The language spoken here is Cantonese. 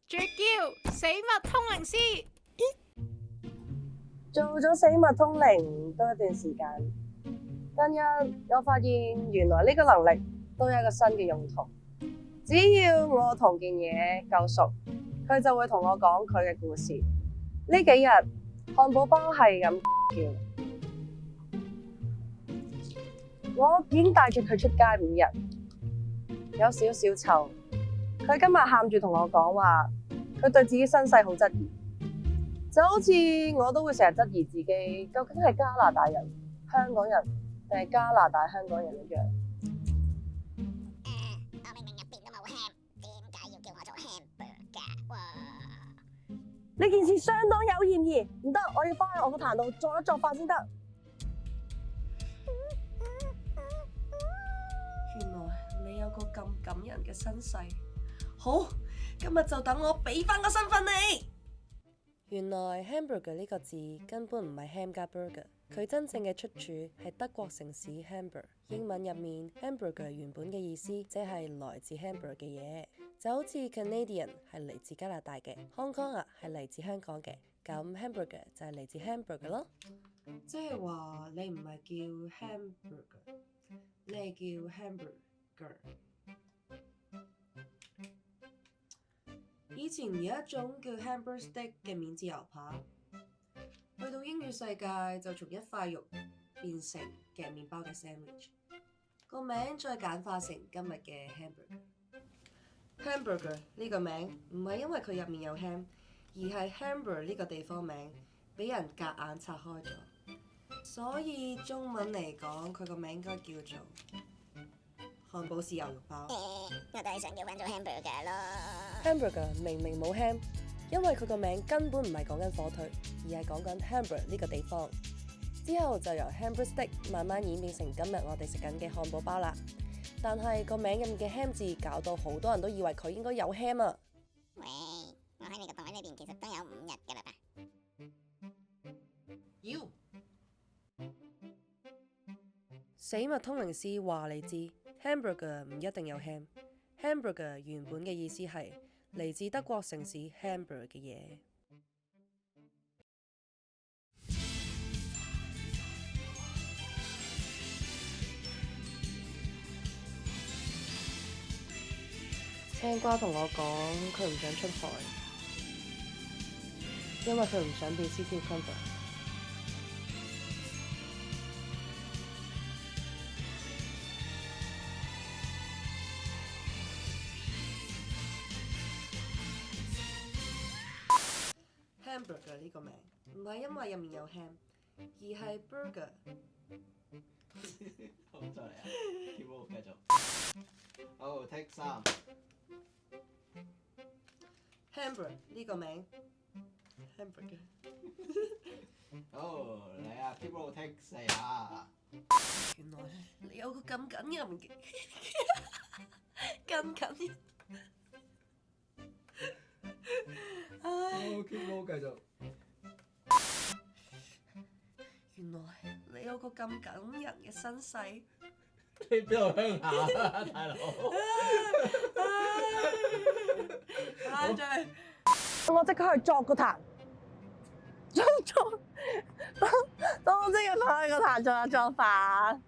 絕叫死物通靈師。做咗死物通靈都一段時間，近日我發現原來呢個能力都有一個新嘅用途。只要我同件嘢夠熟，佢就會同我講佢嘅故事。呢幾日漢堡包係咁叫，我已經帶住佢出街5日，有少少臭。佢今日喊住同我講話，佢對自己身世好質疑。就好似我都會成日質疑自己，究竟係加拿大人、香港人定係加拿大香港人一樣。我明明入邊都冇 ham，點解要叫我做 hamburger？呢件事相當有嫌疑，唔得，我要翻去我個壇度作一作法先得。原來你有個咁感人嘅身世，好，今日就等我俾翻個身份你。原來 hamburger 呢個字根本唔係 ham 加 burger， 佢真正嘅出處係德國城市 Hamburg。英文入面 hamburger 原本嘅意思即係來自 Hamburg 嘅嘢，就好似 Canadian 係嚟自加拿大嘅，Hong Kong 啊係嚟自香港嘅，咁 hamburger 就係嚟自 hamburger 咯。即係話你唔係叫 hamburger， 你係叫 hamburger。以前有一種叫 hamburger steak 嘅免治牛扒，去到英語世界就從一塊肉變成夾麵包嘅 sandwich， 個名再簡化成今日嘅 hamburger。hamburger 呢個名唔係因為佢入面有 ham， 而係 Hamburg 呢個地方名俾人夾硬拆開咗，所以中文嚟講佢個名應該叫做漢堡豉油肉包。我都係想叫返做 hamburger 咯。hamburger 明明冇 ham， 因為佢個名根本唔係講緊火腿，而係講緊 Hamburg 呢個地方。之後就由 hamburger steak 慢慢演變成今日我哋食緊嘅漢堡包啦。但係個名入面嘅 ham 字搞到好多人都以為佢應該有 ham 啊。喂，我喺你個袋裏邊其實都有5日㗎啦吧？妖！死物通靈師話你知 hamburger 唔一定有 ham。hamburger 原本嘅意思係嚟自德國城市 Hamburg 嘅嘢。青瓜同我講佢唔想出台，因為佢唔想變 City Cover。hamburger 呢個名唔係因為入面有 ham， 而係 burger。好，再嚟啊 keep on 繼續。好 take 3。hamburger 呢個名 hamburger。好嚟啊 keep on take 4啊。原來你有個咁緊人嘅咁緊人。好 keep on 繼續。原來你有個咁感人嘅身世。你邊度鄉下啊，大佬？我即刻去作個壇，當我即刻去個壇作法。